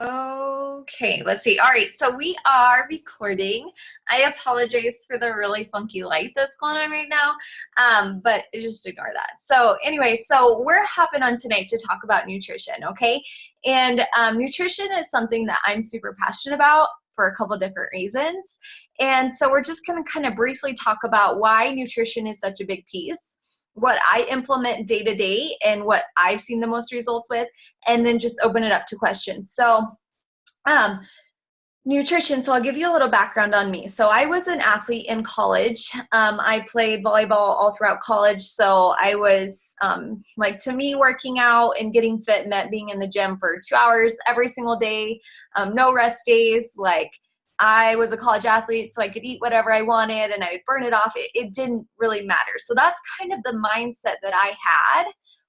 Okay, let's see. All right, so we are recording. I apologize for the really funky light that's going on right now, but just ignore that. So anyway, so we're hopping on tonight to talk about nutrition, okay? And nutrition is something that I'm super passionate about for a couple different reasons. And so we're just going to kind of briefly talk about why nutrition is such a big piece, what I implement day to day and what I've seen the most results with, and then just open it up to questions. So um, nutrition. So I'll give you a little background on me. So I was an athlete in college. I played volleyball all throughout college. So I was like, to me, working out and getting fit meant being in the gym for 2 hours every single day, no rest days. Like, I was a college athlete, so I could eat whatever I wanted and I would burn it off. It didn't really matter. So that's kind of the mindset that I had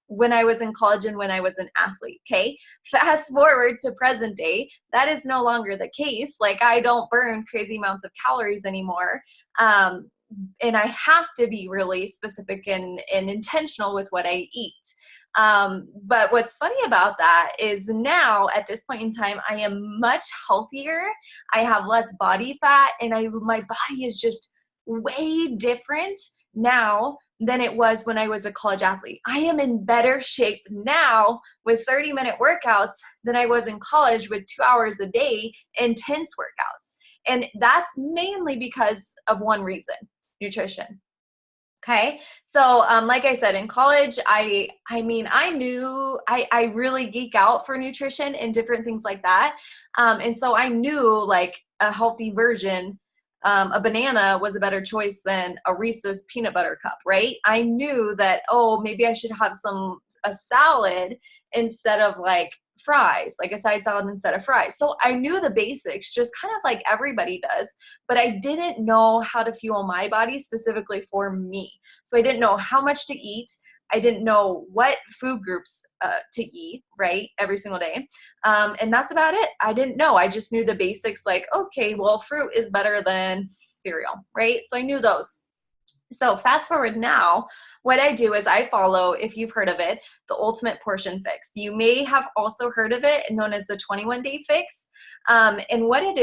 when I was in college and when I was an athlete. Okay. Fast forward to present day, that is no longer the case. Like, I don't burn crazy amounts of calories anymore. And I have to be really specific and intentional with what I eat. But what's funny about that is now at this point in time, I am much healthier. I have less body fat, and my body is just way different now than it was when I was a college athlete. I am in better shape now with 30-minute workouts than I was in college with 2 hours a day, intense workouts. And that's mainly because of one reason: nutrition. Okay. So, like I said, in college, I knew I really geek out for nutrition and different things like that. And so I knew like a healthy version, a banana was a better choice than a Reese's peanut butter cup, right? I knew that, oh, maybe I should have a salad instead of like fries, like a side salad instead of fries. So I knew the basics, just kind of like everybody does, but I didn't know how to fuel my body specifically for me. So I didn't know how much to eat. I didn't know what food groups to eat, right, every single day. And that's about it. I didn't know. I just knew the basics, like, okay, well, fruit is better than cereal, right? So I knew those. So fast forward now, what I do is I follow, if you've heard of it, the Ultimate Portion Fix. You may have also heard of it, known as the 21-day fix. And what it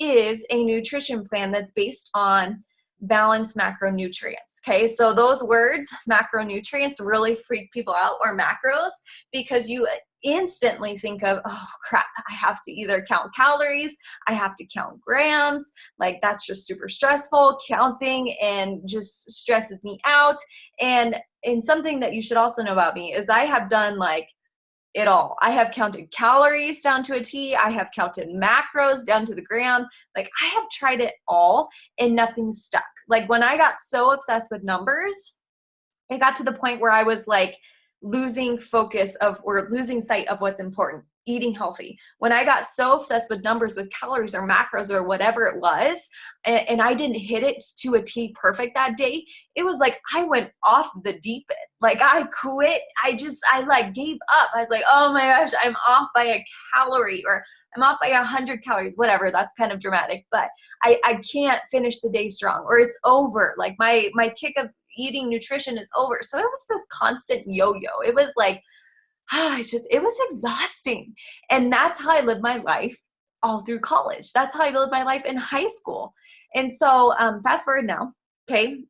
is a nutrition plan that's based on balanced macronutrients. Okay, so those words, macronutrients, really freak people out, or macros, because you instantly think of, oh crap, I have to either count calories, I have to count grams. Like, that's just super stressful. Counting and just stresses me out. And something that you should also know about me is I have done like it all. I have counted calories down to a T. I have counted macros down to the gram. Like, I have tried it all and nothing stuck. Like, when I got so obsessed with numbers, it got to the point where I was like losing focus of, or losing sight of what's important: eating healthy. When I got so obsessed with numbers, with calories or macros or whatever it was, and I didn't hit it to a T perfect that day, it was like I went off the deep end. Like, I quit. I like gave up. I was like, oh my gosh, I'm off by a calorie, or I'm off by 100 calories, whatever. That's kind of dramatic, but I can't finish the day strong, or it's over. Like, my kick of eating nutrition is over. So it was this constant yo-yo. It was like, it was exhausting. And that's how I lived my life all through college. That's how I lived my life in high school. And so fast forward now, okay,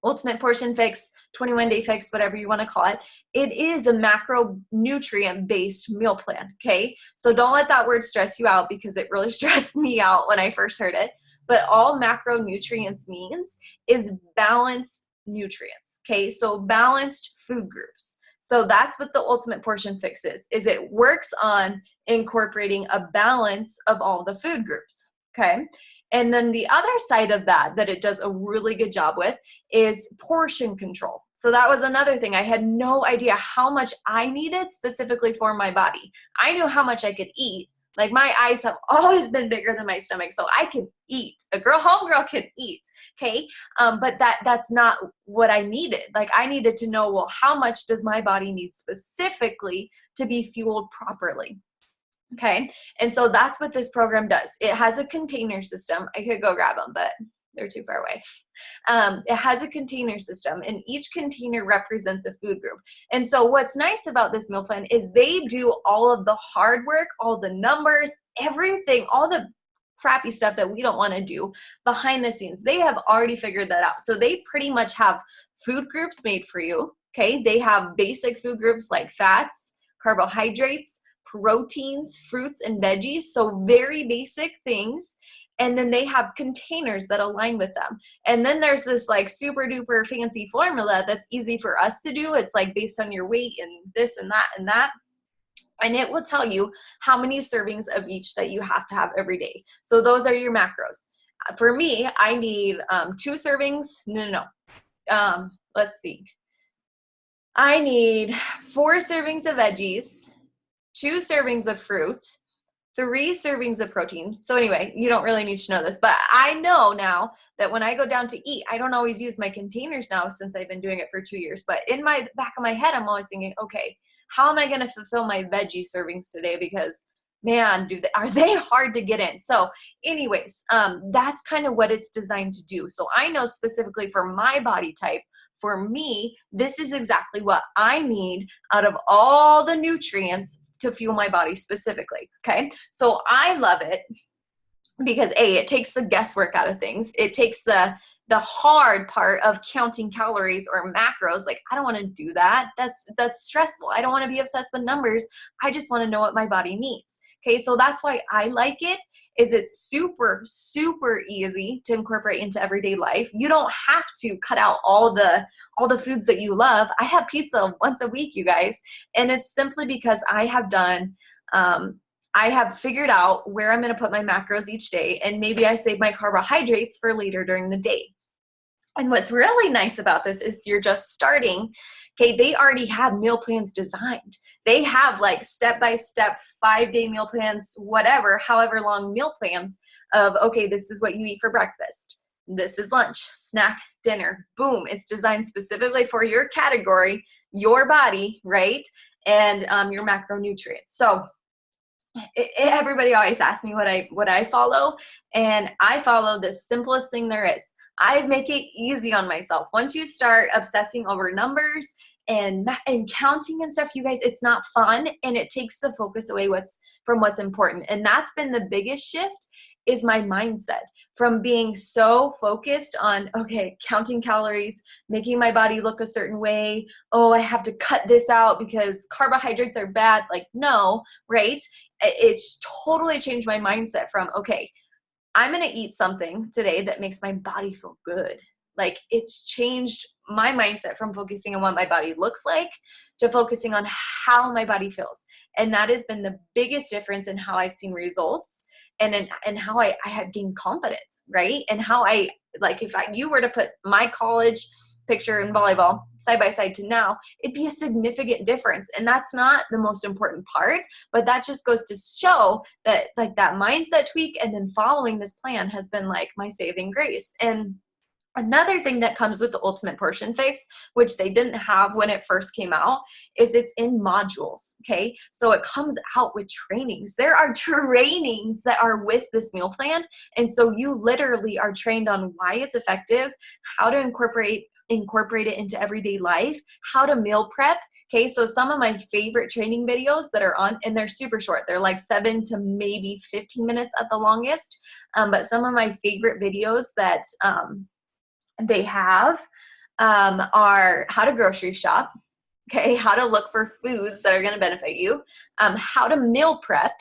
Ultimate Portion Fix, 21-day fix, whatever you want to call it. It is a macronutrient based meal plan. Okay. So don't let that word stress you out, because it really stressed me out when I first heard it. But all macronutrients means is balanced nutrients. Okay. So balanced food groups. So that's what the Ultimate Portion Fix is it works on incorporating a balance of all the food groups. Okay. And then the other side of that it does a really good job with is portion control. So that was another thing. I had no idea how much I needed specifically for my body. I knew how much I could eat. Like, my eyes have always been bigger than my stomach, so I can eat. A homegirl can eat, okay? But that's not what I needed. Like, I needed to know, well, how much does my body need specifically to be fueled properly? Okay, and so that's what this program does. It has a container system. I could go grab them, but they're too far away. It has a container system, and each container represents a food group. And so what's nice about this meal plan is they do all of the hard work, all the numbers, everything, all the crappy stuff that we don't want to do behind the scenes. They have already figured that out. So they pretty much have food groups made for you. Okay. They have basic food groups like fats, carbohydrates, proteins, fruits, and veggies. So very basic things. And then they have containers that align with them. And then there's this like super duper fancy formula that's easy for us to do. It's like based on your weight and this and that and that. And it will tell you how many servings of each that you have to have every day. So those are your macros. For me, I need 2 servings. No. Let's see. I need 4 servings of veggies, 2 servings of fruit, 3 servings of protein. So anyway, you don't really need to know this, but I know now that when I go down to eat, I don't always use my containers now since I've been doing it for 2 years. But in my back of my head, I'm always thinking, okay, how am I going to fulfill my veggie servings today? Because man, are they hard to get in? So anyways, that's kind of what it's designed to do. So I know specifically for my body type, for me, this is exactly what I need out of all the nutrients to fuel my body specifically. Okay. So I love it because it takes the guesswork out of things. It takes the hard part of counting calories or macros. Like, I don't want to do that. That's stressful. I don't want to be obsessed with numbers. I just want to know what my body needs. Okay. So that's why I like it, is it's super, super easy to incorporate into everyday life. You don't have to cut out all the foods that you love. I have pizza once a week, you guys. And it's simply because I have figured out where I'm going to put my macros each day. And maybe I save my carbohydrates for later during the day. And what's really nice about this is if you're just starting, okay, they already have meal plans designed. They have like step-by-step 5-day meal plans, whatever, however long meal plans of, okay, this is what you eat for breakfast. This is lunch, snack, dinner, boom. It's designed specifically for your category, your body, right? And your macronutrients. So everybody always asks me what I follow, and I follow the simplest thing there is. I make it easy on myself. Once you start obsessing over numbers and counting and stuff, you guys, it's not fun, and it takes the focus away from what's important. And that's been the biggest shift, is my mindset from being so focused on, okay, counting calories, making my body look a certain way. Oh, I have to cut this out because carbohydrates are bad. Like, no, right? It's totally changed my mindset from, okay, I'm going to eat something today that makes my body feel good. Like, it's changed my mindset from focusing on what my body looks like to focusing on how my body feels. And that has been the biggest difference in how I've seen results and how I have gained confidence, right? And how if you were to put my college picture in volleyball side by side to now, it'd be a significant difference. And that's not the most important part, but that just goes to show that like that mindset tweak and then following this plan has been like my saving grace. And another thing that comes with the Ultimate Portion Fix, which they didn't have when it first came out, is it's in modules, okay? So it comes out with trainings. There are trainings that are with this meal plan, and so you literally are trained on why it's effective, how to incorporate it into everyday life, how to meal prep. Okay, so some of my favorite training videos that are on, and they're super short. They're like 7 to maybe 15 minutes at the longest. But some of my favorite videos that they have are how to grocery shop, okay, how to look for foods that are going to benefit you, how to meal prep,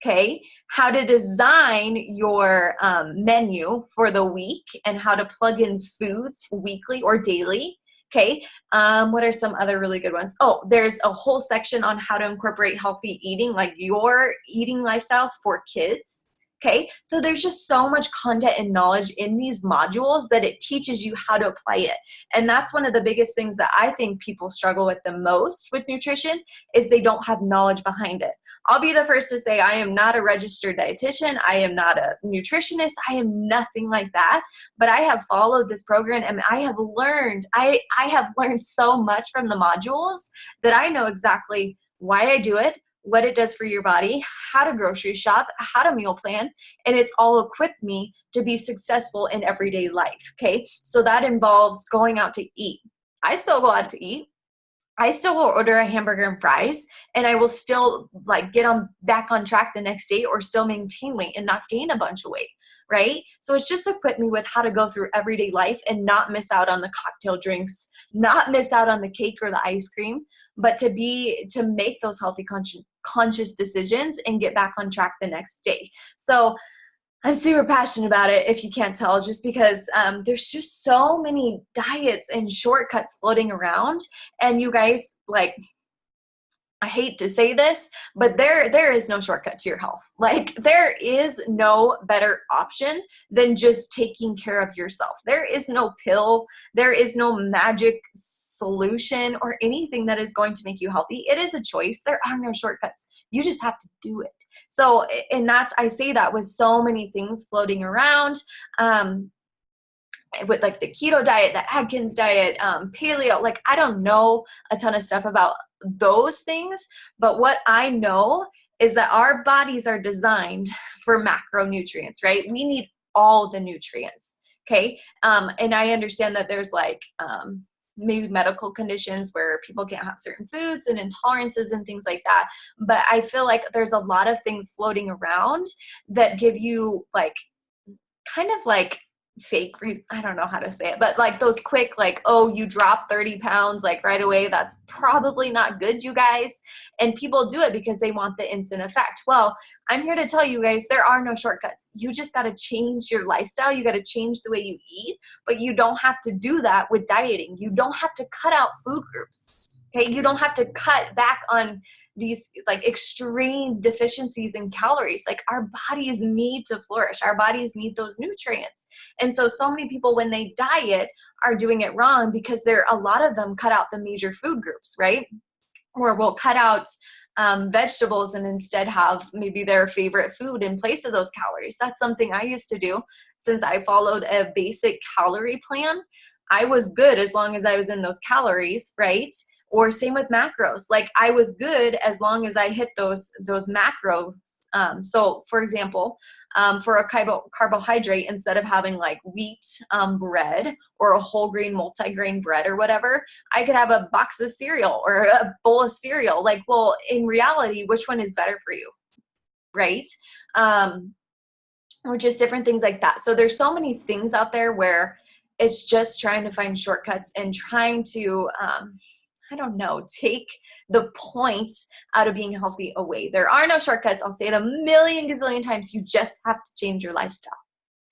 okay, how to design your menu for the week and how to plug in foods weekly or daily. Okay, what are some other really good ones? Oh, there's a whole section on how to incorporate healthy eating, like your eating lifestyles for kids. Okay, so there's just so much content and knowledge in these modules that it teaches you how to apply it. And that's one of the biggest things that I think people struggle with the most with nutrition, is they don't have knowledge behind it. I'll be the first to say I am not a registered dietitian. I am not a nutritionist. I am nothing like that. But I have followed this program and I have learned so much from the modules that I know exactly why I do it, what it does for your body, how to grocery shop, how to meal plan, and it's all equipped me to be successful in everyday life, okay? So that involves going out to eat. I still go out to eat. I still will order a hamburger and fries, and I will still like get on back on track the next day or still maintain weight and not gain a bunch of weight, right? So it's just equipped me with how to go through everyday life and not miss out on the cocktail drinks, not miss out on the cake or the ice cream, but to make those healthy conscious decisions and get back on track the next day. So I'm super passionate about it, if you can't tell, just because there's just so many diets and shortcuts floating around. And you guys, like, I hate to say this, but there is no shortcut to your health. Like, there is no better option than just taking care of yourself. There is no pill. There is no magic solution or anything that is going to make you healthy. It is a choice. There are no shortcuts. You just have to do it. So, and I say that with so many things floating around, with like the keto diet, the Atkins diet, paleo, like I don't know a ton of stuff about those things, but what I know is that our bodies are designed for macronutrients, right? We need all the nutrients, okay? And I understand that there's like, maybe medical conditions where people can't have certain foods and intolerances and things like that. But I feel like there's a lot of things floating around that give you like, kind of like I don't know how to say it, but like those quick, like, oh, you drop 30 pounds like right away. That's probably not good, you guys. And people do it because they want the instant effect. Well, I'm here to tell you guys, there are no shortcuts. You just got to change your lifestyle. You got to change the way you eat, but you don't have to do that with dieting. You don't have to cut out food groups. Okay. You don't have to cut back on these like extreme deficiencies in calories. Like, our bodies need to flourish. Our bodies need those nutrients. And so many people, when they diet, are doing it wrong because a lot of them cut out the major food groups, right? Or will cut out vegetables and instead have maybe their favorite food in place of those calories. That's something I used to do. Since I followed a basic calorie plan, I was good as long as I was in those calories, right? Or same with macros. Like, I was good as long as I hit those macros. So for example, for a carbohydrate, instead of having like wheat bread or a whole grain multigrain bread or whatever, I could have a box of cereal or a bowl of cereal. Like, well, in reality, which one is better for you, right? Or just different things like that. So there's so many things out there where it's just trying to find shortcuts and trying to I don't know, take the point out of being healthy away. There are no shortcuts. I'll say it a million gazillion times. You just have to change your lifestyle.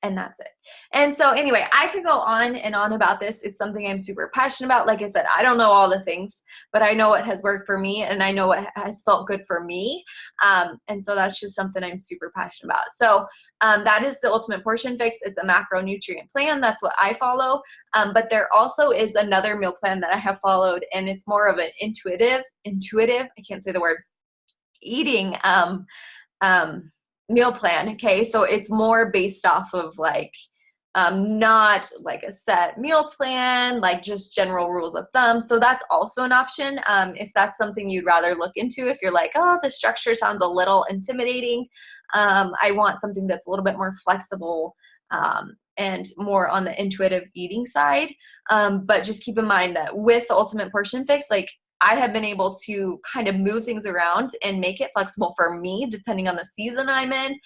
And that's it. And so anyway, I could go on and on about this. It's something I'm super passionate about. Like I said, I don't know all the things, but I know what has worked for me and I know what has felt good for me. And so that's just something I'm super passionate about. So that is the Ultimate Portion Fix. It's a macronutrient plan. That's what I follow. But there also is another meal plan that I have followed, and it's more of an intuitive, I can't say the word, eating meal plan. Okay. So it's more based off of like, not like a set meal plan, like just general rules of thumb. So that's also an option. If that's something you'd rather look into, if you're like, oh, the structure sounds a little intimidating. I want something that's a little bit more flexible, and more on the intuitive eating side. But just keep in mind that with the Ultimate Portion Fix, like, I have been able to kind of move things around and make it flexible for me, depending on the season I'm in.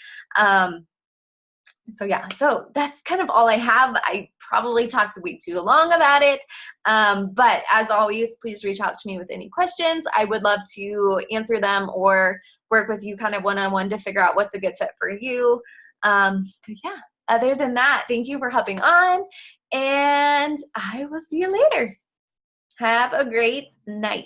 So yeah, so that's kind of all I have. I probably talked way too long about it. But as always, please reach out to me with any questions. I would love to answer them or work with you kind of one-on-one to figure out what's a good fit for you. But yeah, other than that, thank you for hopping on, and I will see you later. Have a great night.